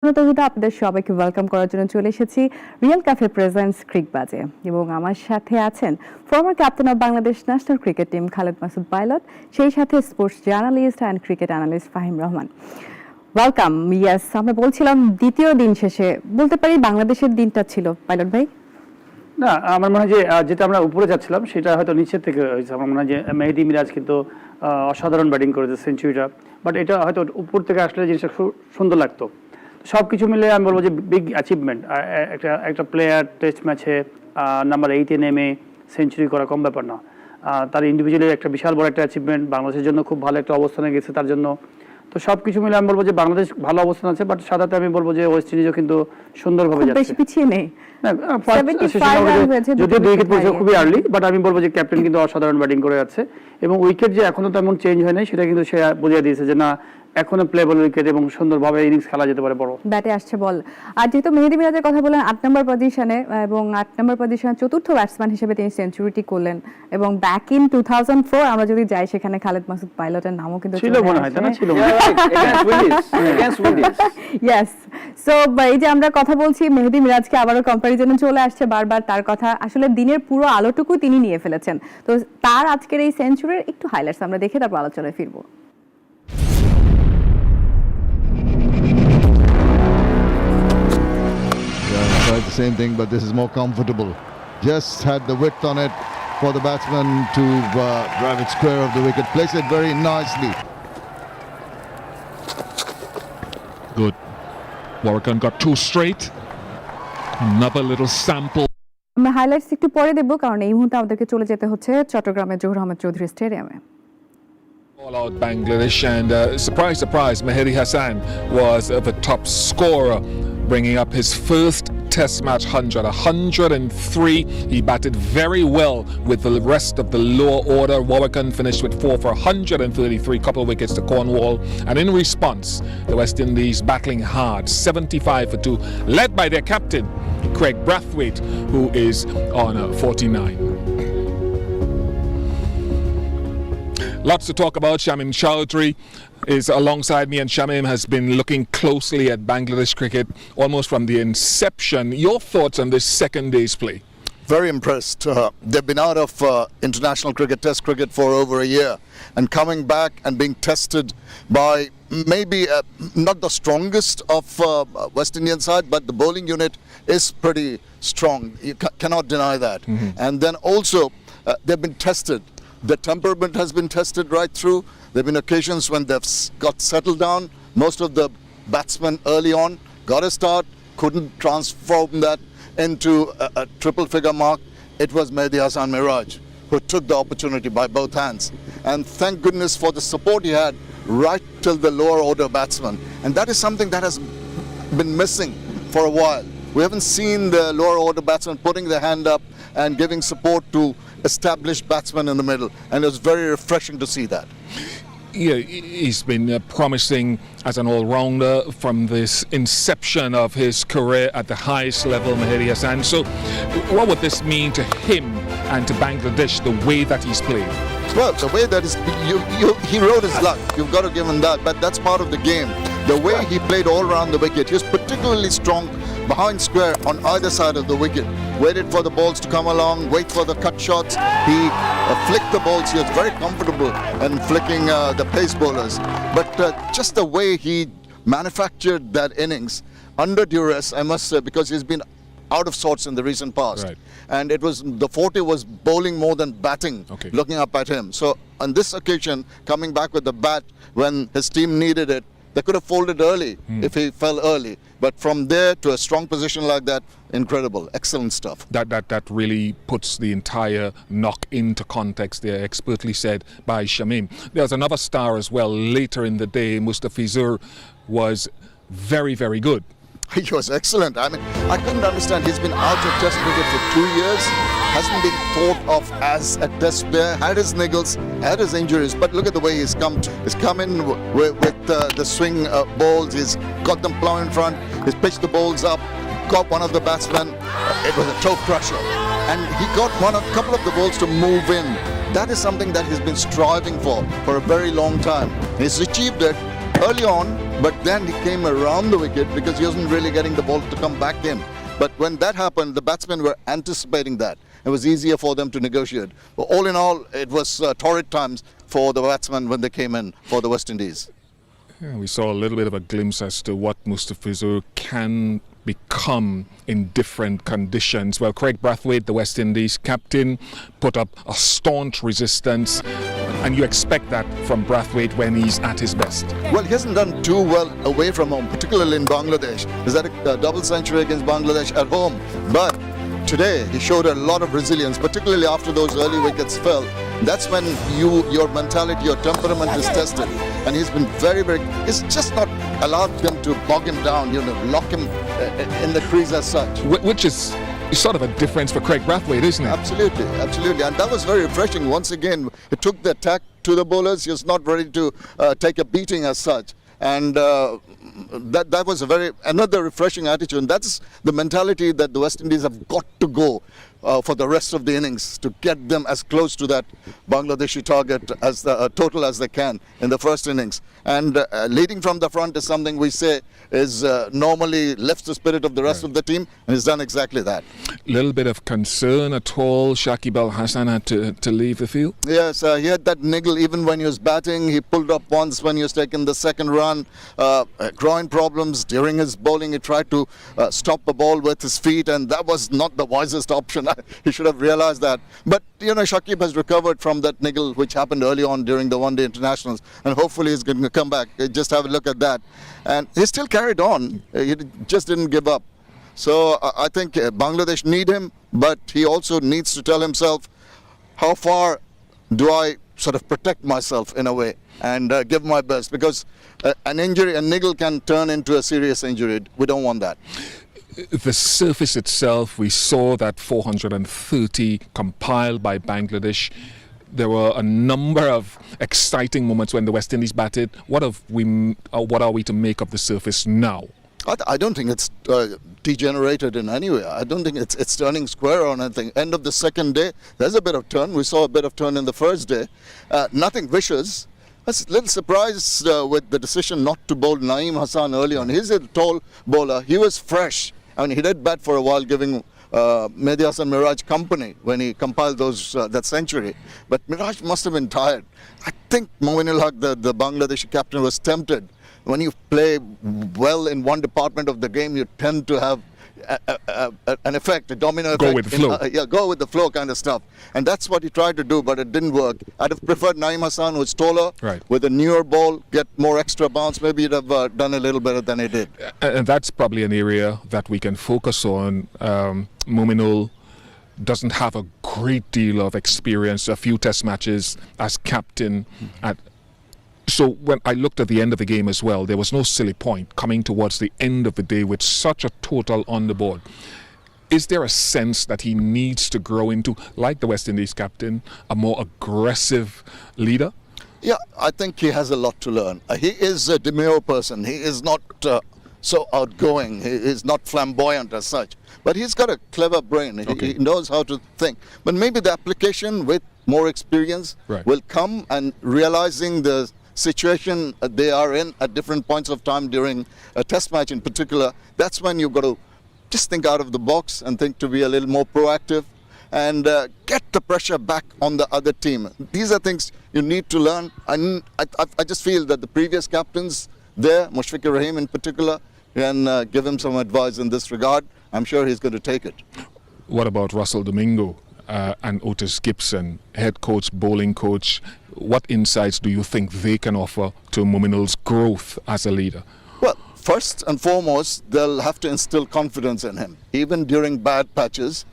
প্রথমত আপনাদের সবাইকে ওয়েলকাম করার জন্য চলে এসেছি রিয়েল ক্যাফে প্রেজেন্টস ক্রিকবাজে এবং আমার সাথে আছেন former captain of Bangladesh national cricket team Khaled Masud Pilot, সেই সাথে sports journalist and cricket analyst Fahim Rahman. Welcome. Yes, আমরা বলছিলাম দ্বিতীয় দিন শেষে বলতে পারি বাংলাদেশের দিনটা ছিল পাইলট ভাই। না, আমার মনে হয় যে যেটা আমরা উপরে যাচ্ছিলাম সেটা হয়তো নিচের থেকে হয়েছে। আমার মনে হয় যে মেহেদী মিরাজ কিন্তু অসাধারণ ব্যাটিং করেছে, সেঞ্চুরিটা, বাট এটা হয়তো উপর থেকে আসলে জিনিসটা সুন্দর লাগতো। সব কিছু মিলে আমি বলবো যে বিগ অ্যাচিভমেন্ট। একটা প্লেয়ার টেস্ট ম্যাচে নাম্বার 8-এ নেমে সেঞ্চুরি করা কম ব্যাপার না। তার ইন্ডিভিজুয়ালি একটা বিশাল বড় একটা অ্যাচিভমেন্ট, বাংলাদেশের জন্য খুব ভালো একটা অবস্থানে গেছে তার জন্য। তো সব কিছু মিলে আমি বলবো যে বাংলাদেশ ভালো অবস্থান আছে, বাট সাধারণত আমি বলবো যে ওয়েস্ট ইন্ডিজও কিন্তু সুন্দরভাবে যাচ্ছে, বেশি পিছিয়ে নেই। যদিও 2 উইকেট পড়েছে খুবই আর্লি, বাট আমি বলবো যে ক্যাপ্টেন কিন্তু অসাধারণ ব্যাটিং করে যাচ্ছে এবং উইকেট যে এখনো তেমন চেঞ্জ হয় নাই সেটা কিন্তু সে বুঝিয়ে দিয়েছে যে না, এখনো প্লেবল উইকেট এবং সুন্দরভাবে ইনিংস খেলা যেতে পারে বড়। ব্যাটে আসছে বল। আর যেহেতু মেহেদী মিরাজের কথা বলেন 8 নম্বর পজিশনে, এবং 8 নম্বর পজিশনে চতুর্থ ব্যাটসম্যান হিসেবে তিনি সেঞ্চুরিটি করলেন এবং ব্যাক ইন 2004 আমরা যদি যাই সেখানে খালেদ মাসুদ পাইলটের নামও কিন্তু ছিল মনে হয়, তাই না? ছিল ইয়েস। সো এই যে আমরা কথা বলছি মেহেদী মিরাজকে আবারও কম্পারিজনে চলে আসছে বারবার তার কথা। আসলে দিনের পুরো আলোটুকু তিনি নিয়ে ফেলেছেন। তো তার আজকের এই সেঞ্চুরির একটু হাইলাইটস আমরা দেখে তারপর আলোচনায় ফিরবো। Tried the same thing, but this is more comfortable. Just had the width on it for the batsman to drive it square of the wicket. Place it very nicely. Good. Warrican got 2 straight. Another little sample. আমরা highlights একটু পরে দেব, কারণ এই মুহূর্তে আমাদেরকে চলে যেতে হচ্ছে চট্টগ্রামের জহুর আহমেদ চৌধুরী স্টেডিয়ামে। All out Bangladesh, and surprise, surprise, Mehidy Hasan was the top scorer, bringing up his first Test match 103. He batted very well with the rest of the lower order. Warrican finished with 4 for 133, couple of wickets to Cornwall, and in response, the West Indies battling hard, 75 for 2, led by their captain Craig Brathwaite, who is on 49. Lots to talk about. Shamim Chowdhury is alongside me, and Shamim has been looking closely at Bangladesh cricket almost from the inception. Your thoughts on this second day's play? Very impressed. They've been out of international cricket, test cricket for over a year, and coming back and being tested by maybe not the strongest of West Indian side, but the bowling unit is pretty strong. You cannot deny that. And then also they've been tested. The temperament has been tested right through. There have been occasions when they've got settled down. Most of the batsmen early on got a start, couldn't transform that into a triple figure mark. It was Mehidy Hasan Miraj who took the opportunity by both hands. And thank goodness for the support he had right till the lower order batsman. And that is something that has been missing for a while. We haven't seen the lower order batsman putting their hand up and giving support to established batsmen in the middle, and it was very refreshing to see that. Yeah, he's been promising as an all-rounder from this inception of his career at the highest level, Mehidy Hasan. So what would this mean to him and to Bangladesh, the way that he's played? Well, the way that is, he rode his luck. You've got to give him that, but that's part of the game. The way he played all around the wicket, he was particularly strong behind square on either side of the wicket. Waited for the balls to come along, wait for the cut shots. He flicked the balls. He was very comfortable in flicking the pace bowlers. But just the way he manufactured that innings under duress, I must say, because he's been out of sorts in the recent past. Right. And it was the forte was bowling more than batting, looking up at him. So on this occasion, coming back with the bat when his team needed it, they could have folded early if he fell early. But from there to a strong position like that, incredible, excellent stuff. That really puts the entire knock into context there, expertly said by Shamim. There's another star as well later in the day. Mustafizur was very, very good. He was excellent. I mean, I couldn't understand. He's been out of test cricket for 2 years, hasn't been thought of as a test player, had his niggles, had his injuries, but look at the way he's come. He's come in with the swing balls, he's got them plowing in front, he's pitched the balls up, got one of the batsmen, it was a toe crusher, and he got a couple of the balls to move in. That is something that he's been striving for a very long time. He's achieved it. Early on, but then he came around the wicket because he wasn't really getting the ball to come back in. But when that happened, the batsmen were anticipating that. It was easier for them to negotiate. But all in all, it was torrid times for the batsmen when they came in for the West Indies. Yeah, we saw a little bit of a glimpse as to what Mustafizur can become in different conditions. Well, Craig Brathwaite, the West Indies captain, put up a staunch resistance, and you expect that from Brathwaite when he's at his best. Well, he hasn't done too well away from home, particularly in Bangladesh. He's had a double century against Bangladesh at home. But today, he showed a lot of resilience, particularly after those early wickets fell. That's when your mentality, your temperament is tested. And he's been it's just not allowed them to bog him down, lock him in the crease as such. Which is sort of a difference for Craig Brathwaite, isn't it? Absolutely, absolutely. And that was very refreshing. Once again, he took the attack to the bowlers. He was not ready to take a beating as such. And that was another refreshing attitude. And that's the mentality that the West Indies have got to go for the rest of the innings to get them as close to that Bangladeshi target as the total as they can in the first innings. And leading from the front is something we say is normally lifts the spirit of the rest of the team, and he's done exactly that. Little bit of concern at all. Shakib Hasan had to leave the field. Yes, he had that niggle even when he was batting. He pulled up once when he was taking the second run. Groin problems during his bowling. He tried to stop the ball with his feet, and that was not the wisest option. He should have realized that. But Shakib has recovered from that niggle which happened early on during the one-day internationals, and hopefully he's going to come back. Just have a look at that. And he still carried on. He just didn't give up. So I think Bangladesh need him, but he also needs to tell himself, how far do I sort of protect myself in a way and give my best? Because an injury, a niggle can turn into a serious injury. We don't want that. The surface itself, we saw that 430 compiled by Bangladesh. There were a number of exciting moments when the West Indies batted. What are we to make of the surface now? I don't think it's degenerated in any way. I don't think it's turning square or anything. End of the second day, there's a bit of turn. We saw a bit of turn in the first day. Nothing vicious. I was a little surprised with the decision not to bowl Naeem Hasan early on. He's a tall bowler. He was fresh. I mean, he did bat for a while, giving Mehidy Hasan Miraj company when he compiled that century. But Miraj must have been tired. I think Mominul Haq, the Bangladeshi captain, was tempted. When you play well in one department of the game, you tend to have an effect, a domino effect. Go with the flow. Go with the flow kind of stuff. And that's what he tried to do, but it didn't work. I'd have preferred Naeem Hasan, who's taller, right, with a newer ball, get more extra bounce. Maybe he'd have done a little better than he did. And that's probably an area that we can focus on. Mominul doesn't have a great deal of experience, a few test matches as captain. So when I looked at the end of the game as well, there was no silly point coming towards the end of the day with such a total on the board. Is there a sense that he needs to grow into, like the West Indies captain, a more aggressive leader? Yeah, I think he has a lot to learn. He is a demure person. He is not so outgoing. He is not flamboyant as such. But he's got a clever brain. He knows how to think. But maybe the application with more experience will come, and realizing the situation they are in at different points of time during a test match in particular, that's when you've got to just think out of the box and think to be a little more proactive and get the pressure back on the other team. These are things you need to learn. I just feel that the previous captains there, Mustafizur Rahim in particular, can give him some advice in this regard. I'm sure he's going to take it. What about Russell Domingo and Otis Gibson, head coach, bowling coach? What insights do you think they can offer to Mominul's growth as a leader? Well, first and foremost, they'll have to instill confidence in him, even during bad patches.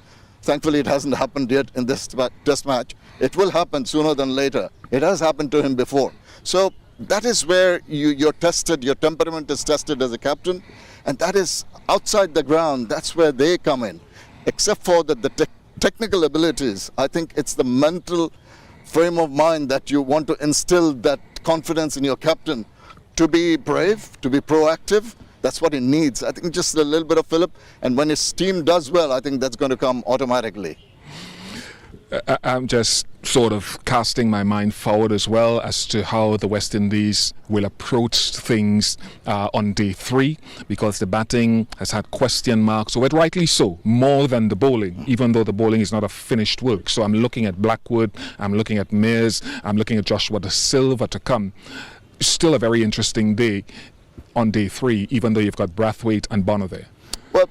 Thankfully, it hasn't happened yet in this test match. It will happen sooner than later. It has happened to him before. So that is where you're tested, your temperament is tested as a captain, and that is outside the ground. That's where they come in. Except for the technical abilities, I think it's the mental frame of mind that you want to instill that confidence in your captain to be brave, to be proactive. That's what he needs. I think just a little bit of fillip, and when his team does well, I think that's going to come automatically. I'm just sort of casting my mind forward as well as to how the West Indies will approach things on day 3, because the batting has had question marks, so rightly so, more than the bowling, even though the bowling is not a finished work. So I'm looking at Blackwood, I'm looking at Mears, I'm looking at Joshua Da Silva to come. Still a very interesting day on day 3, even though you've got Brathwaite and Bonner there. Well,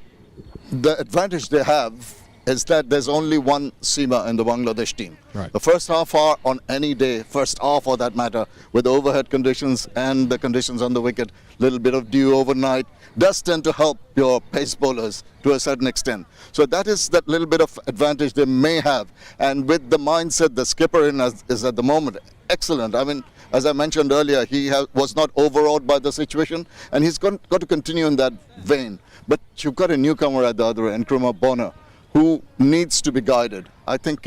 the advantage they have is that there's only one seamer in the Bangladesh team. Right. The first half hour on any day, first half for that matter, with the overhead conditions and the conditions on the wicket, little bit of dew overnight, does tend to help your pace bowlers to a certain extent. So that is that little bit of advantage they may have. And with the mindset the skipper is at the moment, excellent. I mean, as I mentioned earlier, he was not overawed by the situation, and he's got to continue in that vein. But you've got a newcomer at the other end, Nkrumah Bonner, who needs to be guided. I think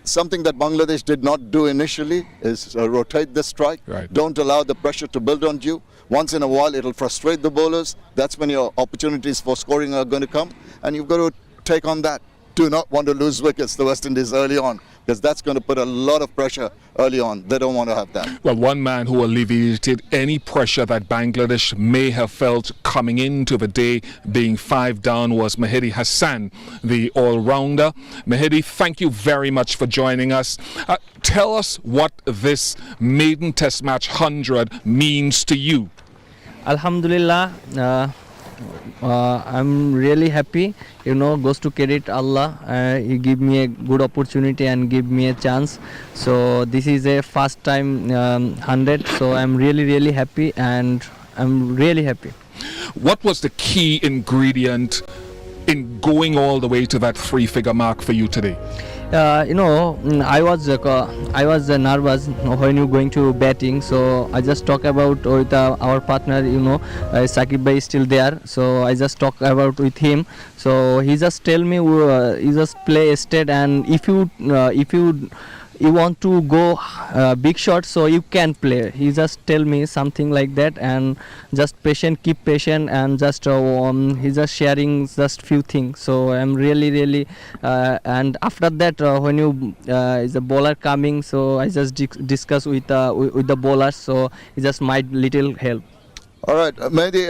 something that Bangladesh did not do initially is rotate the strike. Right. Don't allow the pressure to build on you. Once in a while, it'll frustrate the bowlers. That's when your opportunities for scoring are going to come, and you've got to take on that. Do not want to lose wickets, the West Indies, early on, because that's going to put a lot of pressure early on. They don't want to have that. Well, one man who alleviated any pressure that Bangladesh may have felt coming into the day being 5 down was Mehidy Hasan, the all-rounder. Mehidy, thank you very much for joining us. Tell us what this maiden Test match 100 means to you. Alhamdulillah, I'm really happy. Goes to credit Allah. He give me a good opportunity and give me a chance. So this is a first time 100. So I'm really happy, and I'm really happy. What was the key ingredient in going all the way to that 3-figure mark for you today? I was nervous when you going to batting, so I just talk about with our partner, Shakib bhai is still there, so I just talk about with him. So he just tell me, you just play straight, and if you want to go big shot, so you can play. He just tell me something like that, and just keep patient, and just he's just sharing just few things. So I'm really and after that when is the bowler coming, so I just discuss with the bowlers, so he just might little help. All right, Mehidy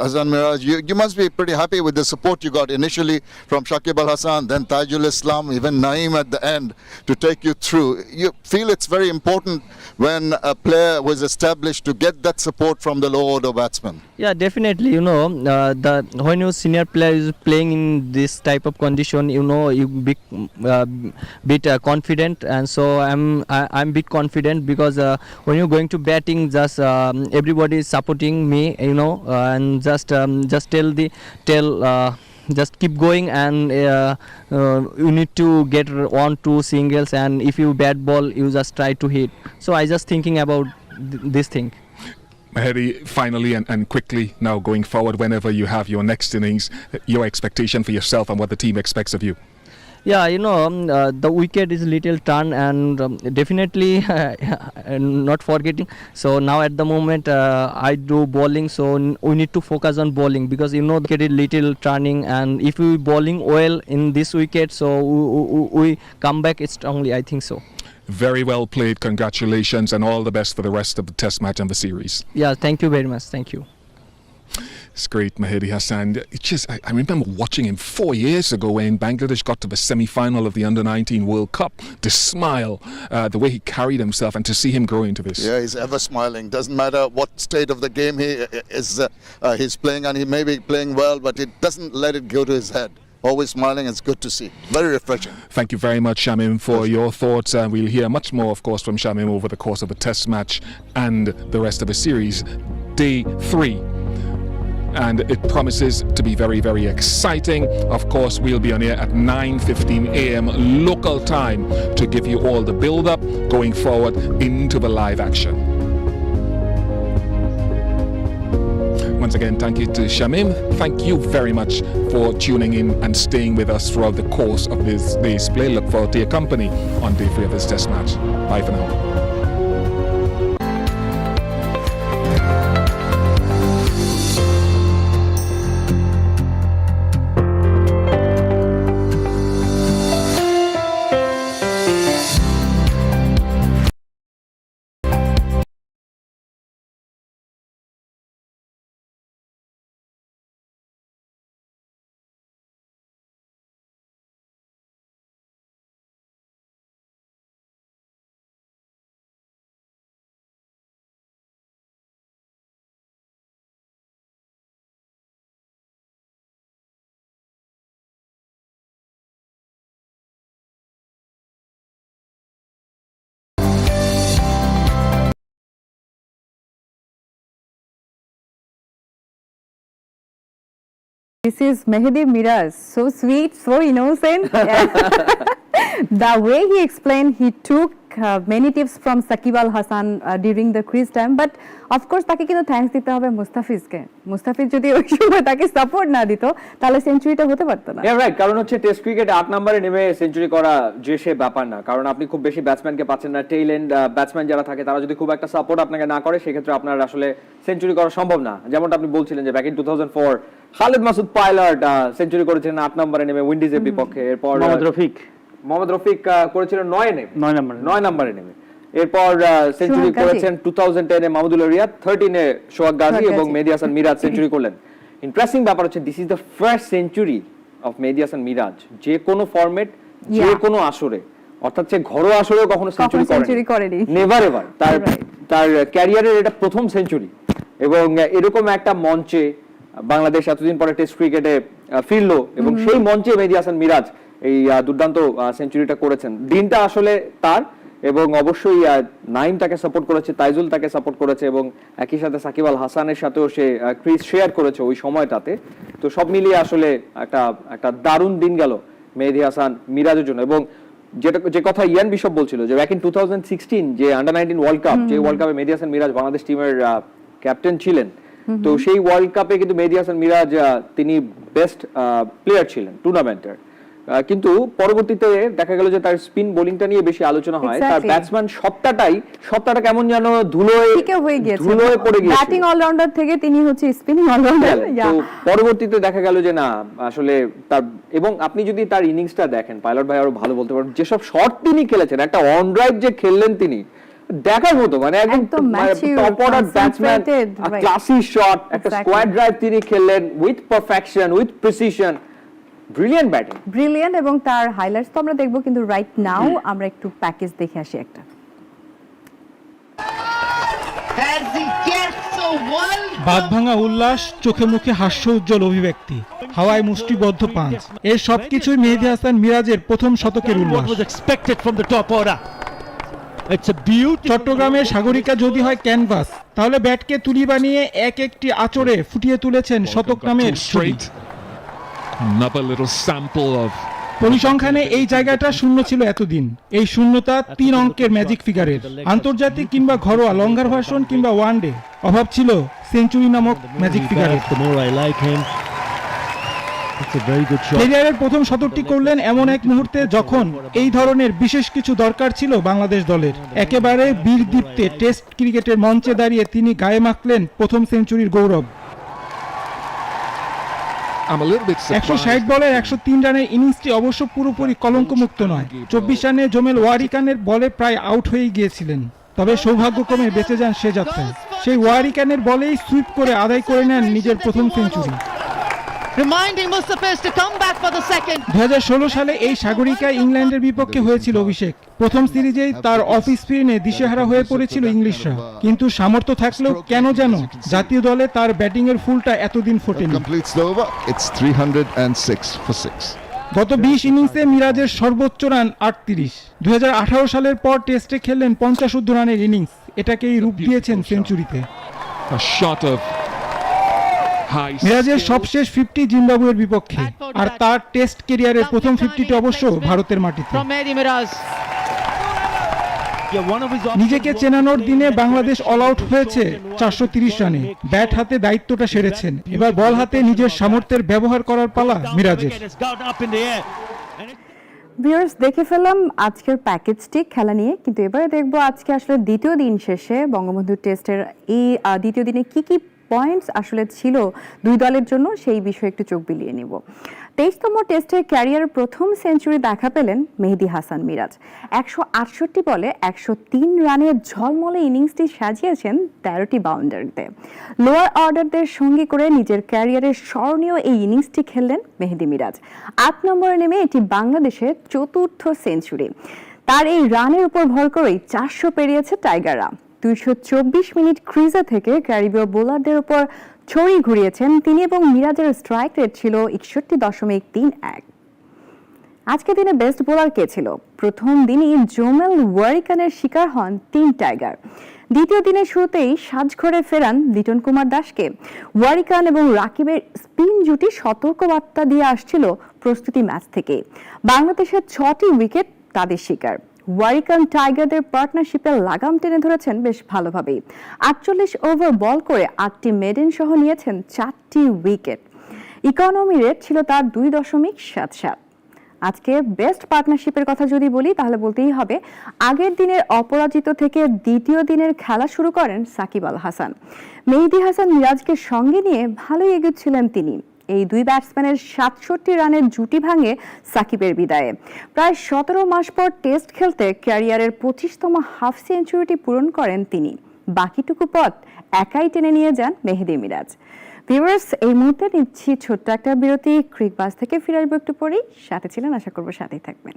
Hasan Miraj, you must be pretty happy with the support you got initially from Shakib Al Hasan, then Tajul Islam, even Naeem at the end to take you through. You feel it's very important when a player was established to get that support from the low order batsman? Yeah, definitely. When your senior player is playing in this type of condition, you bit confident, and so I'm bit confident because when you're going to batting, just everybody is supporting me, and just just keep going, and you need to get 1-2 singles, and if you bat ball, you just try to hit. So I just thinking about this thing. Mehidy, finally and quickly now going forward, whenever you have your next innings, your expectation for yourself and what the team expects of you. Yeah, the wicket is little turn, and definitely not forgetting. So now at the moment I do bowling, so we need to focus on bowling, because the wicket is little turning, and if we bowling well in this wicket, so we come back strongly, I think so. Very well played, congratulations, and all the best for the rest of the Test match and the series. Yeah, thank you very much, thank you. It's great, Mehidy Hasan. I remember watching him 4 years ago when Bangladesh got to the semi-final of the Under-19 World Cup. The smile, the way he carried himself, and to see him grow into this. Yeah, he's ever smiling. Doesn't matter what state of the game he's playing, and he may be playing well, but it doesn't let it go to his head. Always smiling. It's good to see. Very refreshing. Thank you very much, Shamim, for your thoughts. We'll hear much more, of course, from Shamim over the course of the Test match and the rest of the series. Day 3. And it promises to be very, very exciting. Of course, we'll be on air at 9:15 a.m. local time to give you all the build-up going forward into the live action. Once again, thank you to Shamim. Thank you very much for tuning in and staying with us throughout the course of this day's play. Look forward to your company on day 3 of this Test match. Bye for now. This is Mehidy Miraj, so sweet, so innocent. The way he explained, he took many tips from Shakib Hasan during the crease time, but of course তাকে কিন্তু thanks দিতে হবে মুস্তাফিজকে। মুস্তাফিজ যদি ওই সময় তাকে support না দিত তাহলে সেঞ্চুরিটা হতে পারতো না। রাইট, কারণ হচ্ছে টেস্ট ক্রিকেটে 8 নম্বরে নেমে সেঞ্চুরি করা যে সে ব্যাপার না, কারণ আপনি খুব বেশি ব্যাটসম্যানকে পাচ্ছেন না। টেইল এন্ড ব্যাটসম্যান যারা থাকে তারা যদি খুব একটা সাপোর্ট আপনাকে না করে সেক্ষেত্রে আপনার আসলে সেঞ্চুরি করা সম্ভব না। যেমনটা আপনি বলছিলেন যে back in 2004 Khalid Masud pilot century করেছিলেন 8 নম্বরে নেমে উইন্ডিজের বিপক্ষে। এরপর মোহাম্মদ রফিক করেছিলেন 9 নম্বরে নেমে। এরপর সেঞ্চুরি করেছেন 2010 এ মাহমুদুল রিয়াদ, 13 এ সোহাগ গাজী এবং মেহেদী হাসান মিরাজ সেঞ্চুরি করলেন। ইন্টারেস্টিং ব্যাপার হচ্ছে this is the first century of Mehedi Hasan Miraz যে কোনো ফরম্যাট, যে কোনো আসরে, অর্থাৎ যে ঘরোয়া আসরেও কখনো সেঞ্চুরি করেনি, নেভার এভার। তার ক্যারিয়ারের এটা প্রথম সেঞ্চুরি, এবং এরকম একটা মঞ্চে বাংলাদেশ এতদিন পরে টেস্ট ক্রিকেটে ফিরলো এবং সেই মঞ্চে মেহেদী হাসান মিরাজ এই দুর্দান্ত সেঞ্চুরিটা করেছেন। দিনটা আসলে তার, এবং অবশ্যই নাইম তাকে সাপোর্ট করেছে, তাইজুল তাকে সাপোর্ট করেছে, এবং একই সাথে সাকিব আল হাসানের সাথেও সে ক্রিজ শেয়ার করেছে ওই সময়টাতে। তো সব মিলিয়ে আসলে একটা দারুণ দিন গেল মেহেদী হাসান মিরাজের জন্য। এবং যে কথা ইয়ান বিশপ বলছিল যে ব্যাক ইন 2016 যে আন্ডার-19 ওয়ার্ল্ড কাপ, যে ওয়ার্ল্ড কাপে মেহেদী হাসান মিরাজ বাংলাদেশ টিমের ক্যাপ্টেন ছিলেন, তো সেই ওয়ার্ল্ড কাপে কিন্তু মেহেদী হাসান মিরাজ তিনি বেস্ট প্লেয়ার ছিলেন টুর্নামেন্টের। কিন্তু পরবর্তীতে দেখা গেল যে তার স্পিন বোলিংটা নিয়ে বেশি আলোচনা হয়, তার ব্যাটসম্যান সত্তাটা কেমন যেন ধুলোয় পড়ে গিয়েছে। ব্যাটিং অলরাউন্ডার থেকে তিনি হচ্ছে স্পিনিং অলরাউন্ডার। তো পরবর্তীতে দেখা গেল যে না আসলে তার, এবং আপনি যদি তার ইনিংসটা দেখেন, পাইলট ভাই আরো ভালো বলতে পারবেন, যেসব শট তিনি খেলেছেন, একটা অন ড্রাইভ যে খেললেন তিনি দেখার মতো, মানে একদম top order batsman, classy shot, একটা স্কোয়াড ড্রাইভ তিনি খেললেন with perfection, with precision, brilliant batting, brilliant. এবং তার হাইলাইটস তো আমরা দেখবো, কিন্তু রাইট নাও আমরা একটু প্যাকেজ দেখে আসি একটা। বাঁধভাঙা উল্লাস, চোখে মুখে হাস্য উজ্জ্বল অভিব্যক্তি, হাওয়ায় মুষ্টিবদ্ধ পাঁচ, এর সবকিছুই মেহেদী হাসান মিরাজের প্রথম শতকের উল্লাস। চট্টগ্রামের সাগরিকা যদি হয় ক্যানভাস, তাহলে ব্যাটকে তুলি বানিয়ে এক একটি আঁচড়ে ফুটিয়ে তুলেছেন শতক নামের ছবি। পরিসংখ্যানে এই জায়গাটা শূন্য ছিল এতদিন। এই শূন্যতা 3 অঙ্কের ম্যাজিক ফিগারের। আন্তর্জাতিক কিংবা ঘরোয়া, লঙ্গার ভার্সন কিংবা ওয়ানডে, অভাব ছিল সেঞ্চুরি নামক ম্যাজিক ফিগারের। ক্যারিয়ারের প্রথম শতকটি করলেন এমন এক মুহূর্তে যখন এই ধরনের বিশেষ কিছু দরকার ছিল বাংলাদেশ দলের। একেবারে বীরদীপ্তে টেস্ট ক্রিকেটের মঞ্চে দাঁড়িয়ে তিনি গায়ে মাখলেন প্রথম সেঞ্চুরির গৌরব। 160 বলের 103 রানের ইনিংসটি অবশ্য পুরোপুরি কলঙ্কমুক্ত নয়। 24 রানে জমেল ওয়ারিকানের বলে প্রায় আউট হয়ে গিয়েছিলেন, তবে সৌভাগ্যক্রমে বেঁচে যান সে যাত্রায়। সেই ওয়ারিকানের বলেই সুইপ করে আদায় করে নেন নিজের প্রথম সেঞ্চুরি। 2016 সালে এই সাগরিকা ইংল্যান্ডের বিপক্ষে হয়েছিল অভিষেক। প্রথম সিরিজেই তার অফ স্পিনে দিশেহারা হয়ে পড়েছিল ইংলিশরা, কিন্তু সামর্থ্য থাকলেও কেন যেন জাতীয় দলে তার ব্যাটিং এর ফুলটা এতদিন ফোটেনি। গত 20 ইনিংসে মিরাজের সর্বোচ্চ রান 38। 2018 সালের পর টেস্টে খেললেন 50 রানের ইনিংস, এটাকেই রূপ দিয়েছেন সেঞ্চুরিতে। মিরাজের সবশেষ 50 জিম্বাবুয়ের বিপক্ষে, আর তার টেস্ট ক্যারিয়ারের প্রথম 50টি অবশ্য ভারতের মাটিতে। নিজেকে চেনানোর দিনে বাংলাদেশ অল আউট হয়েছে 430 রানে। ব্যাট হাতে দায়িত্বটা সেরেছেন, এবার বল হাতে নিজের সামর্থ্যের ব্যবহার করার পালা মিরাজের। ভিউয়ার্স, দেখে ফেললাম আজকের প্যাকেজটি খেলা নিয়ে, কিন্তু এবারে দেখবো আজকে আসলে দ্বিতীয় দিন শেষে বঙ্গবন্ধু টেস্টের এই দ্বিতীয় দিনে কি কি পয়েন্টস আসলে ছিল দুই দলের জন্য, সেই বিষয়ে একটু চোখ বিলিয়ে নিব। 23তম টেস্টে ক্যারিয়ার প্রথম সেঞ্চুরি দেখা পেলেন মেহেদী হাসান মিরাজ। 168 বলে 103 রানের ঝলমলে ইনিংসটি সাজিয়েছেন 13টি বাউন্ডারিতে। লোয়ার অর্ডারদের সঙ্গী করে নিজের ক্যারিয়ারের স্মরণীয় এই ইনিংসটি খেললেন মেহেদী মিরাজ। 8 নম্বরে নেমে এটি বাংলাদেশের চতুর্থ সেঞ্চুরি। তার এই রানের উপর ভর করেই 400 পেরিয়েছে টাইগাররা। 224 মিনিট ক্রিজে থেকে ক্যারিবীয় বোলারদের উপর ছড়ি ঘুরিয়েছেন তিনি, এবং মিরাজের স্ট্রাইক রেট ছিল 61.31। আজকে দিনে বেস্ট বোলার কে ছিল? প্রথম দিনই জোমেল ওয়ারিকানের শিকার হন 3 টাইগার। দ্বিতীয় দিনের শুরুতেই সাজঘরে ফেরান লিটন কুমার দাসকে। ওয়ারিকান এবং রাকিবের স্পিন জুটি সতর্কবার্তা দিয়ে আসছিল প্রস্তুতি ম্যাচ থেকে। বাংলাদেশের 6টি উইকেট তাদের শিকার। ওয়ারিকান টাইগারদের পার্টনারশিপে লাগাম টেনে ধরেছেন বেশ ভালোভাবেই। 48 ওভার বল করে 8টি মেডেন সহ নিয়েছেন 4টি উইকেট। ইকোনমি রেট ছিল তার 2.77। আজকে বেস্ট পার্টনারশিপের কথা যদি বলি তাহলে বলতেই হবে আগের দিনের অপরাজিত থেকে দ্বিতীয় দিনের খেলা শুরু করেন সাকিব আল হাসান। মেহিদি হাসান মিরাজকে সঙ্গে নিয়ে ভালোই এগোচ্ছিলেন তিনি। এই দুই ব্যাটসম্যানের 67 রানের জুটি ভাঙে সাকিবের বিদায়ে। প্রায় 17 মাস পর টেস্ট খেলতে ক্যারিয়ারের 25তম হাফ সেঞ্চুরিটি পূরণ করেন তিনি। বাকিটুকু পথ একাই টেনে নিয়ে যান মেহেদী মিরাজ। ভিউয়ার্স, এই মুহূর্তে নিচ্ছি ছোট্ট একটা বিরতি। ক্রিক বাস থেকে ফিরে আসবো একটু পরেই। সাথে ছিলেন, আশা করবো সাথেই থাকবেন।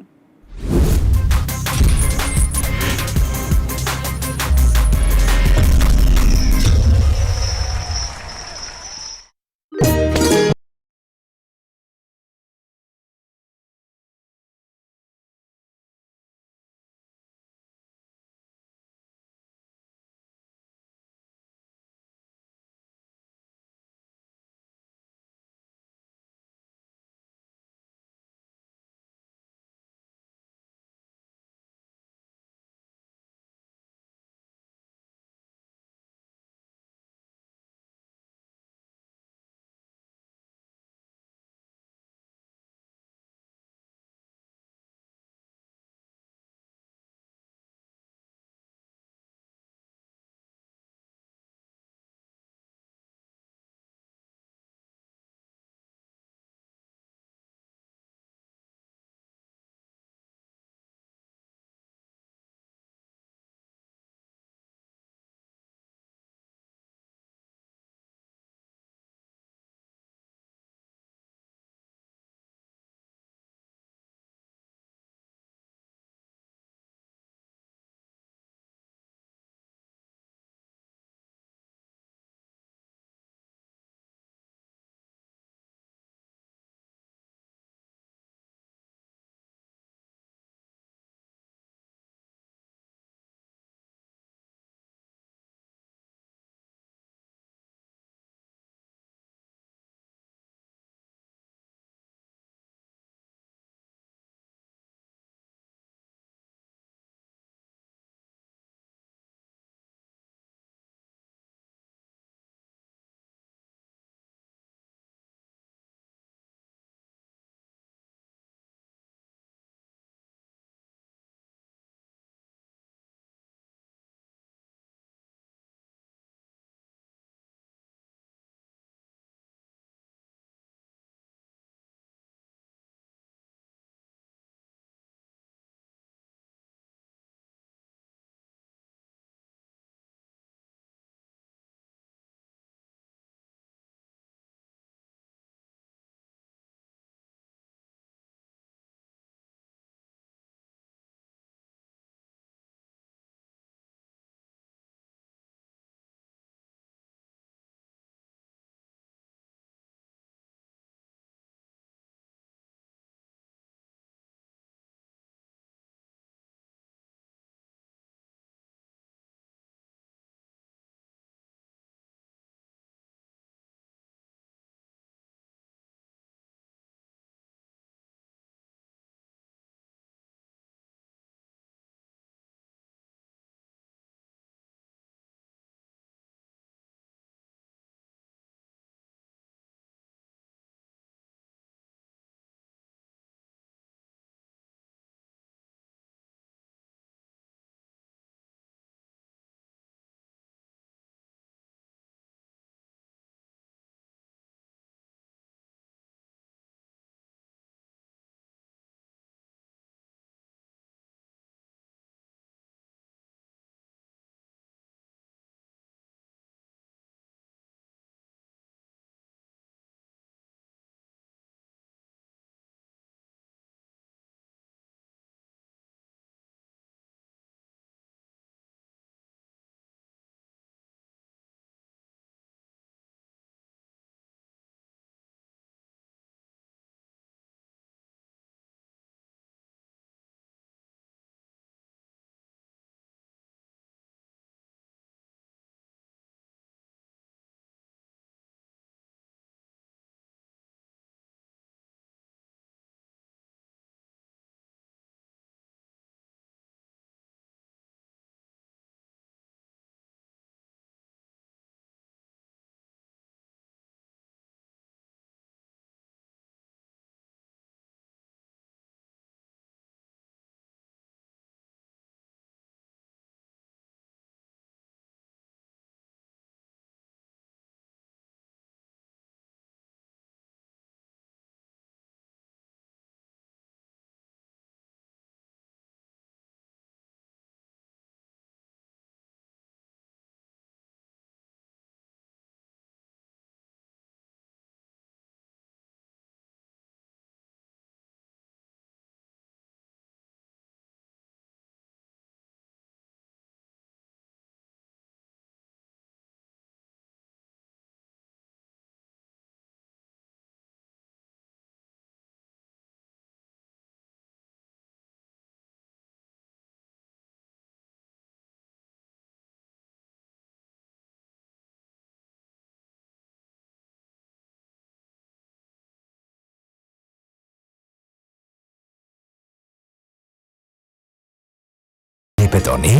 নিকেতনে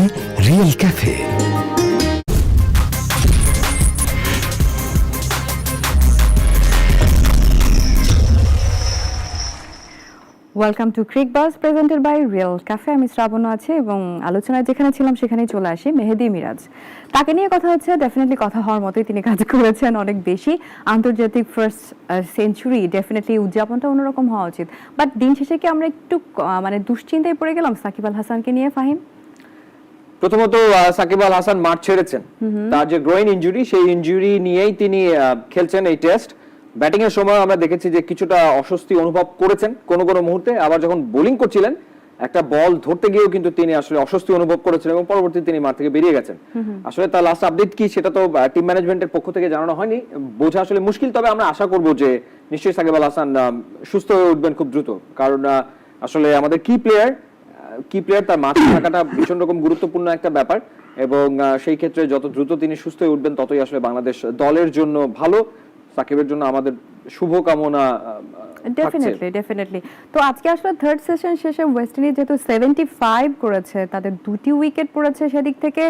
real cafe. Welcome to Cricbuzz presented by real cafe. আমি শ্রাবণ আছে এবং আলোচনায় যেখানে ছিলাম সেখানেই চলে আসি মেহেদী মিরাজ। তাকে নিয়ে কথা হচ্ছে, ডেফিনেটলি কথা হওয়ার মতোই তিনি কাজ করেছেন অনেক বেশি। আন্তর্জাতিক ফার্স্ট সেঞ্চুরি ডেফিনেটলি উদযাপনটা অন্যরকম হওয়া উচিত, বাট দিন শেষে কি আমরা একটু মানে দুশ্চিন্তায় পড়ে গেলাম সাকিব আল হাসানকে নিয়ে? ফাহিম, প্রথমত সাকিব আল হাসান মাঠ ছেড়েছেন, তার যে গ্রোইন ইনজুরি সেই ইনজুরি নিয়েই তিনি খেলছেন এই টেস্ট। ব্যাটিং এর সময় আমরা দেখেছি যে কিছুটা অস্বস্তি অনুভব করেছেন কোন কোন মুহূর্তে, আবার যখন বোলিং করছিলেন একটা বল ধরতে গিয়েও কিন্তু তিনি আসলে অস্বস্তি অনুভব করেছেন এবং পরবর্তীতে তিনি মাঠ থেকে বেরিয়ে গেছেন। আসলে তার লাস্ট আপডেট কি সেটা তো টিম ম্যানেজমেন্টের পক্ষ থেকে জানানো হয়নি, বোঝা আসলে মুশকিল। তবে আমরা আশা করব যে নিশ্চয়ই সাকিব আল হাসান সুস্থ হয়ে উঠবেন খুব দ্রুত, কারণ আসলে আমাদের কি প্লেয়ার তার মাঠে থাকাটা ভীষণ রকম গুরুত্বপূর্ণ একটা ব্যাপার, এবং সেই ক্ষেত্রে যত দ্রুত তিনি সুস্থ হয়ে উঠবেন ততই আসলে বাংলাদেশ দলের জন্য ভালো, সাকিবের জন্য আমাদের শুভকামনা। ডেফিনেটলি। তো আজকে আসলে থার্ড সেশন শেষে ওয়েস্ট ইন্ডিজ যেহেতু 75 করেছে, তাদের 2টি উইকেট পড়েছে, সেদিক থেকে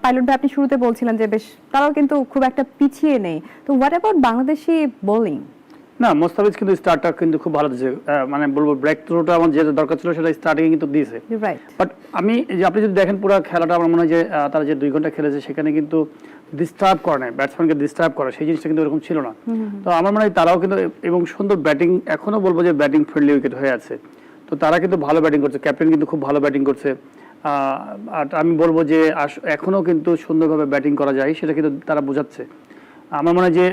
পাইলট ভাই আপনি শুরুতে বলছিলেন যে বেশ তারাও কিন্তু খুব একটা পিছিয়ে নেই। তো হোয়াট অ্যাবাউট বাংলাদেশি বোলিং? না, মুস্তাফিজ কিন্তু স্টার্টটা কিন্তু খুব ভালো দিয়েছে, মানে বলবো ব্রেক থ্রোটা আমার যেটা দরকার ছিল সেটা স্টার্টিং কিন্তু দিয়েছে। বাট আমি যে আপনি যদি দেখেন পুরো খেলাটা, আমার মনে হয় যে তারা যে 2 ঘন্টা খেলেছে সেখানে কিন্তু ডিস্টার্ব করে না, ব্যাটসম্যানকে ডিস্টার্ব করে, সেই জিনিসটা কিন্তু এরকম ছিল না। তো আমার মনে হয় তারাও কিন্তু এবং সুন্দর ব্যাটিং, এখনো বলবো যে ব্যাটিং ফ্রেন্ডলি উইকেট হয়ে আছে। তো তারা কিন্তু ভালো ব্যাটিং করছে, ক্যাপ্টেন কিন্তু খুব ভালো ব্যাটিং করছে। আর আমি বলবো যে এখনো কিন্তু সুন্দরভাবে ব্যাটিং করা যায়, সেটা কিন্তু তারা বোঝাচ্ছে। আমার মনে হয় যে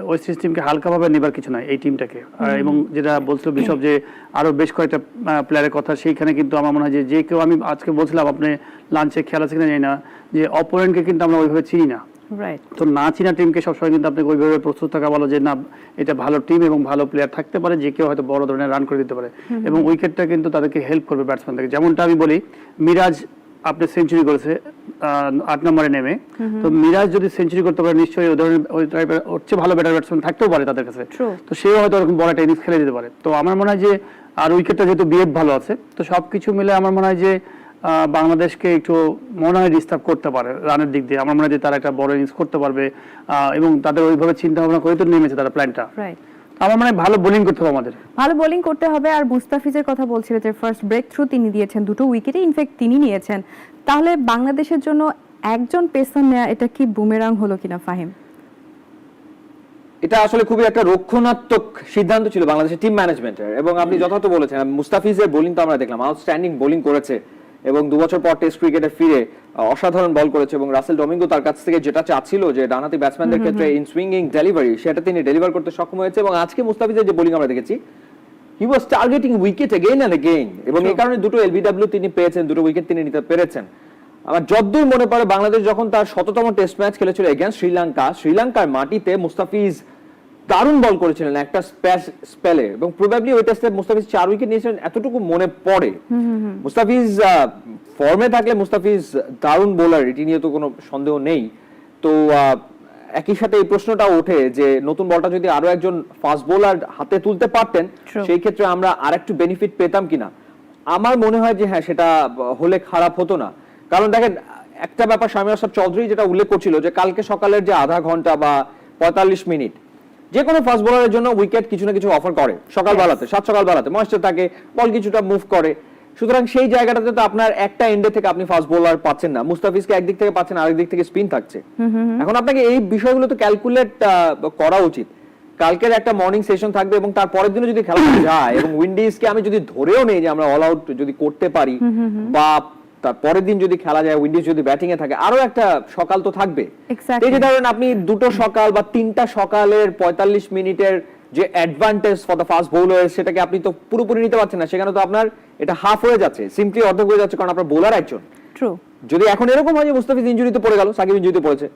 ওয়েস্ট ইন্ডিজ টিমকে হালকাভাবে নেবার কিছু নয় এই টিমটাকে, এবং যেটা বলছিল বিশপ যে আরো বেশ কয়েকটা প্লেয়ারের কথা, সেইখানে কিন্তু আমার মনে হয় যে কেউ, আমি আজকে বলছিলাম আপনি লাঞ্চে খেলা শিখে জানি না যে অপোনেন্টকে কিন্তু আমরা ওইভাবে চিনি না, তো না চিনা টিমকে সবসময় কিন্তু আপনাকে ওইভাবে প্রস্তুত থাকা বলো যে না এটা ভালো টিম এবং ভালো প্লেয়ার থাকতে পারে, যে কেউ হয়তো বড় ধরনের রান করে দিতে পারে, এবং উইকেটটা কিন্তু তাদেরকে হেল্প করবে ব্যাটসম্যান থেকে। যেমনটা আমি বলি মিরাজ আপনি সেঞ্চুরি করেছে 8 নম্বরে নেমে, তো মিরাজ যদি সেঞ্চুরি করতে পারে নিশ্চয়ই ওই ধরনের ওই টাইপের হচ্ছে ভালো ব্যাটার ব্যাটসম্যান থাকতেও পারে তাদের কাছে, তো সেও হয়তো ওরকম বড় একটা ইনিংস খেলে দিতে পারে। তো আমার মনে হয় যে আর উইকেটটা যেহেতু বিএফ ভালো আছে, তো সবকিছু মিলে আমার মনে হয় যে বাংলাদেশকে একটু মনে হয় ডিস্টার্ব করতে পারে রানের দিক দিয়ে। আমার মনে হয় যে তারা একটা বড় ইনিংস করতে পারবে, এবং তাদের ওইভাবে চিন্তা ভাবনা করে তো নেমেছে তারা প্ল্যানটা। আমার মানে ভালো বোলিং করতে হবে, আমাদের ভালো বোলিং করতে হবে। আর মুস্তাফিজের কথা বলছিল যে ফার্স্ট ব্রেক থ্রু তিনি দিয়েছেন, 2টো উইকেটে ইনফ্যাক্ট তিনি নিয়েছেন। তাহলে বাংলাদেশের জন্য একজন পেসার নেওয়া এটা কি বুমেরাং হলো কিনা ফাহিম? এটা আসলে খুবই একটা রক্ষণাত্মক সিদ্ধান্ত ছিল বাংলাদেশের টিম ম্যানেজমেন্টের, এবং আপনি যথার্থ বলেছেন মুস্তাফিজের বোলিং তো আমরা দেখলাম আউটস্ট্যান্ডিং বোলিং করেছে, এবং 2 বছর পর টেস্ট ক্রিকেটে ফিরে অসাধারণ বল করেছে, এবং রাসেল ডমিঙ্গো তার কাছ থেকে যেটা চাচ্ছিল যে ডানহাতি ব্যাটসম্যানদের ক্ষেত্রে ইন সুইঙ্গিং ডেলিভারি, সেটা তিনি ডেলিভার করতে সক্ষম হয়েছে। এবং আজকে মুস্তাফিজের যে বোলিং আমরা দেখেছি, he was targeting wicket again and again, এবং এই কারণে 2টো এলবিডব্লিউ তিনি পেয়েছেন, 2টো উইকেট তিনি নিতে পেরেছেন। আমার যতদূর মনে পড়ে বাংলাদেশ যখন তার 100তম টেস্ট ম্যাচ খেলেছিল এগেইনস্ট শ্রীলঙ্কার মাটিতে মুস্তাফিজ দারুণ বল করেছিলেন একটা স্পেলে, এবং প্রবাবলি ওই টেস্টে মুস্তাফিজ 4 উইকেট নিয়েছিলেন এতটুকু মনে পড়ে। মুস্তাফিজ ফর্মে থাকলে মুস্তাফিজ দারুণ বোলার, এটি নিয়ে তো কোনো সন্দেহ নেই। তো একই সাথে এই প্রশ্নটা ওঠে যে নতুন বলটা যদি আরো একজন ফাস্ট বোলার হাতে তুলতে পারতেন সেই ক্ষেত্রে আমরা আরেকটু বেনিফিট পেতাম কিনা। আমার মনে হয় যে হ্যাঁ, সেটা হলে খারাপ হতো না, কারণ দেখেন একটা ব্যাপার শামীম আশরাফ চৌধুরী যেটা উল্লেখ করছিল যে কালকে সকালের যে আধা ঘন্টা বা 45 মিনিট যে কোনো ফাস্ট বোলারের জন্য উইকেট কিছু না কিছু অফার করে, সকালবেলাতে ময়েশ্চার থাকে, বল কিছুটা মুভ করে, সুতরাং সেই জায়গাটাতে তো আপনার একটা এন্ডে থেকে আপনি ফাস্ট বোলার পাচ্ছেন না, মুস্তাফিজকে একদিক থেকে পাচ্ছেন, আরেক দিক থেকে স্পিন থাকছে। এখন আপনাকে এই বিষয়গুলো তো ক্যালকুলেট করা উচিত। কালকের একটা মর্নিং সেশন থাকবে এবং তার পরের দিনে যদি খেলা যায় এবং উইন্ডিজকে আমি যদি ধরেও নেই যে আমরা অল আউট যদি করতে পারি, বা তার পরের দিন যদি খেলা যায় উইন্ডিজ যদি ব্যাটিং এ থাকে, আরো একটা সকাল তো থাকবে। এই যে ধরেন আপনি 2টো সকাল বা 3টা সকালের 45 মিনিটের যে advantage for the fast bowler, সেটাকে আপনি তো পুরোপুরি নিতে পারছেন না, সেখানে তো আপনার এটা হাফ হয়ে যাচ্ছে, সিম্পলি অর্ধেক হয়ে যাচ্ছে, কারণ আপনার বোলার একজন। যদি এখন এরকম হয় যে মুস্তাফিজ ইনজুরিতে পড়ে গেল, সাকিব ইনজুরিতে পড়েছে,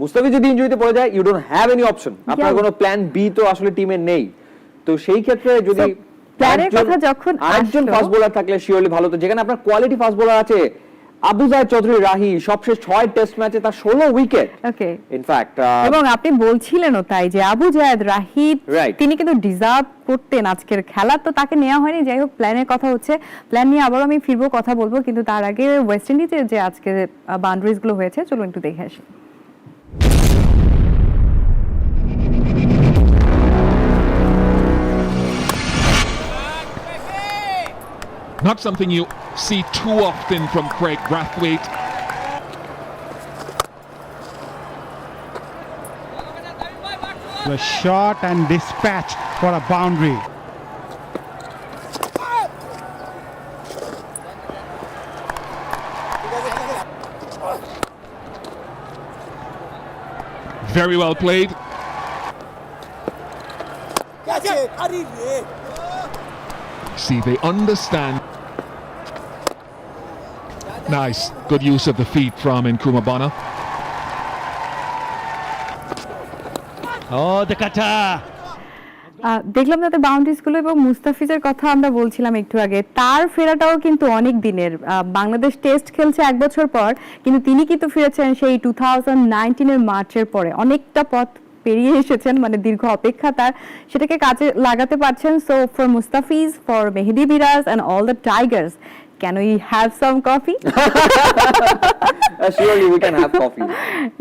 মুস্তাফিজ যদি ইনজুরিতে পড়ে যায়, you don't have any option, আপনার কোনো প্ল্যান বি তো আসলে টিমে নেই। তো সেই ক্ষেত্রে যদি প্ল্যানের কথা যখন আরেকজন ফাস্ট বোলার থাকলে শিওরলি ভালো হতো, যেখানে আপনার কোয়ালিটি ফাস্ট বোলার আছে, আবু জায়েদ চৌধুরী রাহি সবশেষ 6 টেস্ট ম্যাচে তার 16 উইকেট। ওকে, ইনফ্যাক্ট এবং আপনি বলছিলেনও তাই যে আবু জায়েদ রাহিদ Right. তিনি কিন্তু ডিজার্ভ করতেন আজকের খেলা, তো তাকে নেওয়া হয়নি। যাই হোক, প্ল্যানের কথা হচ্ছে, প্ল্যান নিয়ে আবারও আমি ফিরবো, কথা বলবো, কিন্তু তার আগে ওয়েস্ট ইন্ডিজের যে আজকে বাউন্ডারিজ গুলো হয়েছে চলুন একটু দেখে আসি। Not something you see too often from Craig Brathwaite. The shot and dispatch for a boundary. Very well played. See, they understand. Nice, good use of the feet from Nkumabana. Oh, the cutter. দেখলাম তাদের boundaries গুলো, এবং মুস্তাফিজের কথা আমরা বলছিলাম একটু আগে, তার ফেরাটাও কিন্তু অনেক দিনের। বাংলাদেশ টেস্ট খেলছে 1 বছর পর, কিন্তু তিনি কিন্তু ফিরেছেন সেই 2019 মার্চের পরে। অনেকটা পথ পেরিয়ে এসেছেন, মানে দীর্ঘ অপেক্ষা তার, সেটাকে কাজে লাগাতে পারছেন। So for Mustafiz, for Mehedi Biraj and all the Tigers, can we have some coffee? Surely we can have coffee.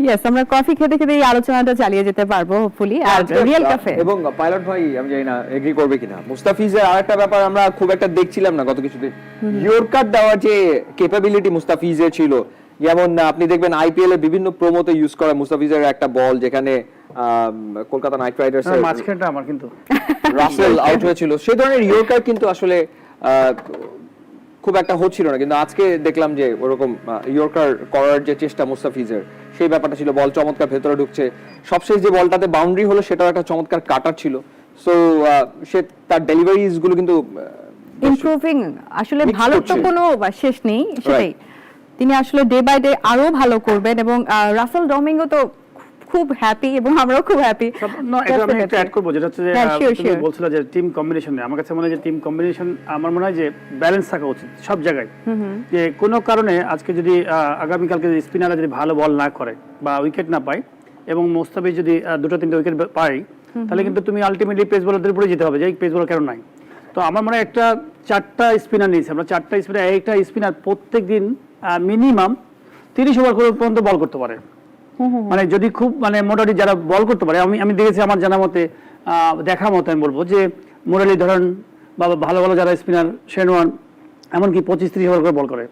Yes, আমরা কফি খেতে খেতে এই আলোচনাটা চালিয়ে যেতে পারবো হোপফুলি। আর রিয়েল ক্যাফে এবং পাইলট ভাই আমি জানি না এগ্রি করবে কিনা, মুস্তাফিজের আরেকটা ব্যাপার আমরা খুব একটা দেখছিলাম না গত কিছুদিন, ইয়র্কার দেওয়ার যে ক্যাপাবিলিটি মুস্তাফিজের ছিল, যেমন আপনি দেখবেন আইপিএল এ বিভিন্ন প্রোমোতে ইউজ করা মুস্তাফিজের একটা বল যেখানে কলকাতা নাইট রাইডার্স এর মাঝখানটা আমার কিন্তু রাসেল আউট হয়েছিল, সেই ধরনের ইয়র্কার কিন্তু আসলে খুব একটা হচ্ছিল না, কিন্তু আজকে দেখলাম যে ওরকম ইয়র্কার করার যে চেষ্টা মুস্তাফিজের, সেই ব্যাপারটা ছিল। বল চমৎকার ভেতরে ঢুকছে, সবশেষ যে বলটাতে বাউন্ডারি হলো সেটাও একটা চমৎকার কাটার ছিল। সো সে তার ডেলিভারিজ গুলো কিন্তু ইমপ্রুভিং, আসলে Mix ভালো তো করছে। কোনো শেষ নেই, সেটাই তিনি আসলে ডে বাই ডে আরো ভালো করবেন। এবং রাসেল ডমিঙ্গো তো খুব হ্যাপি, এবং আমরাও খুব হ্যাপি। না, এটা আমি একটু অ্যাড করব, যেটা হচ্ছে যে হ্যাঁ, sure, তুমি sure. বলছিলে যে টিম কম্বিনেশন, আমার কাছে মনে হয় যে টিম কম্বিনেশন, আমার মনে হয় যে ব্যালেন্স থাকা উচিত সব জায়গায়। যে কোনো কারণে আজকে যদি আগামীকালকে স্পিনাররা যদি ভালো বল না করে বা উইকেট না পায়, এবং মোস্তাফিজ যদি 2-3 উইকেট পায়, তাহলে কিন্তু তুমি আলটিমেটলি পেস বোলারদের উপরে যেতে হবে যে এই পেস বোলার কেন নাই। তো আমার মনে হয় একটা 4টা স্পিনার নিয়েছি আমরা, 4টা স্পিনার, একটা স্পিনার প্রত্যেকদিন মিনিমাম 30 ওভার পর্যন্ত বল করতে পারে। মানে যদি খুব মানে মোটামুটি যারা বল করতে পারে, আমি দেখেছি আমার জানা মতে, দেখা মতে আমি বলবো যে মুরালি ধরন বা ভালো ভালো যারা স্পিনার, শেনওয়ান এমনকি 25-30 ওভার করে বল করে।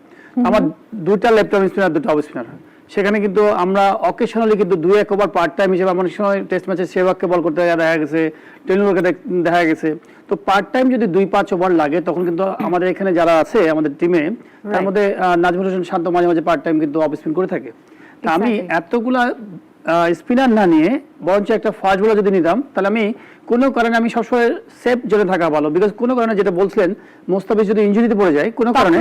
আমার 2টা লেফট আর্ম স্পিনার, 2টা অফ স্পিনার, সেখানে কিন্তু আমরা অকেশনালি কিন্তু 2-1 ওভার পার্ট টাইম হিসেবে অনেক সময় টেস্ট ম্যাচে সেবাগকে বল করতে দেখা গেছে, টেন্ডুলকারকে দেখা গেছে। তো পার্ট টাইম যদি 2-5 ওভার লাগে, তখন কিন্তু আমাদের এখানে যারা আছে আমাদের টিমে, তার মধ্যে নাজমুল হোসেন শান্ত মাঝে মাঝে পার্ট টাইম কিন্তু অফ স্পিন করে থাকে। আমি এতগুলা স্পিনার না নিয়ে বরঞ্চ একটা ফাস্ট বোলার যদি নিতাম, তাহলে আমি কোনো কারণে আমি সবসময় সেফ জোনে থাকা ভালো। বিকজ কোনো কারণে যেটা বলছিলেন, মুস্তাফিজ যদি ইনজুরিতে পড়ে যায় কোনো কারণে,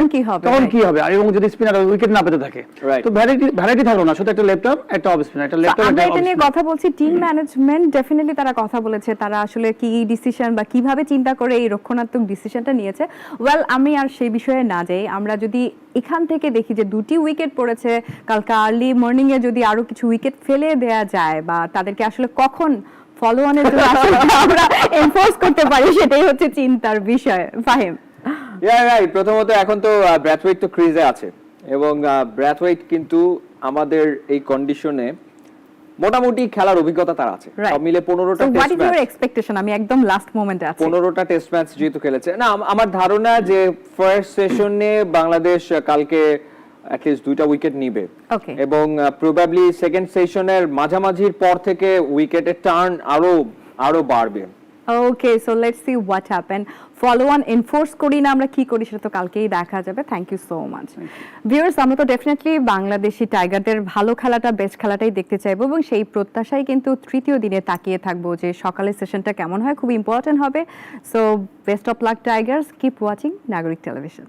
তখন কি হবে, এবং যদি স্পিনার উইকেট না পেতে থাকে, তো ভ্যারাইটি থাকলো না, শুধু একটা লেফট আর্ম, একটা অফ স্পিনার, একটা লেফট আর্ম, আমরা এটা নিয়ে কথা বলছি। টিম ম্যানেজমেন্ট ডেফিনেটলি তারা কথা বলেছে, তারা আসলে কি ডিসিশন বা কিভাবে চিন্তা করে এই রক্ষণাত্মক ডিসিশনটা নিয়েছে। ওয়েল, আমি আর সেই বিষয়ে না যাই, আমরা যদি এখান থেকে দেখি যে 2টি উইকেট পড়েছে, কালকে আর্লি মর্নিং এ যদি আরো কিছু উইকেট ফেলে দেয়া যায়, বা তাদেরকে আসলে কখন ফলো অনের জন্য আসলে আমরা এনফোর্স করতে পারি, সেটাই হচ্ছে চিন্তার বিষয়। ফাহিম, রাইট। প্রথমত এখন তো ব্র্যাথওয়েট তো ক্রিজে আছে, এবং ব্র্যাথওয়েট কিন্তু আমাদের এই কন্ডিশনে মোটামুটি খেলার অভিজ্ঞতা তার আছে, সব মিলে 15টা test match. What is your expectation? আমি একদম লাস্ট মোমেন্টে আছি। 15টা টেস্ট ম্যাচ যেহেতু খেলেছে, না আমার ধারণা যে ফার্স্ট সেশনে বাংলাদেশ কালকে অ্যাটলিস্ট 2টা উইকেট নিবে, এবং প্রবাবলি সেকেন্ড সেশনের মাঝামাঝির পর থেকে উইকেটের টার্ন আরো বাড়বে। Okay, so let's see what happen. Follow on enforce করি না আমরা, কি করি সেটা তো কালকেই দেখা যাবে। Thank you so much. Viewers, আমরা তো ডেফিনেটলি বাংলাদেশি টাইগারদের ভালো খেলাটা, বেস্ট খেলাটাই দেখতে চাইবো, এবং সেই প্রত্যাশাই কিন্তু তৃতীয় দিনে তাকিয়ে থাকবো যে সকালের সেশনটা কেমন হয়, খুব ইম্পর্টেন্ট হবে। So best of luck Tigers, keep watching নাগরিক টেলিভিশন।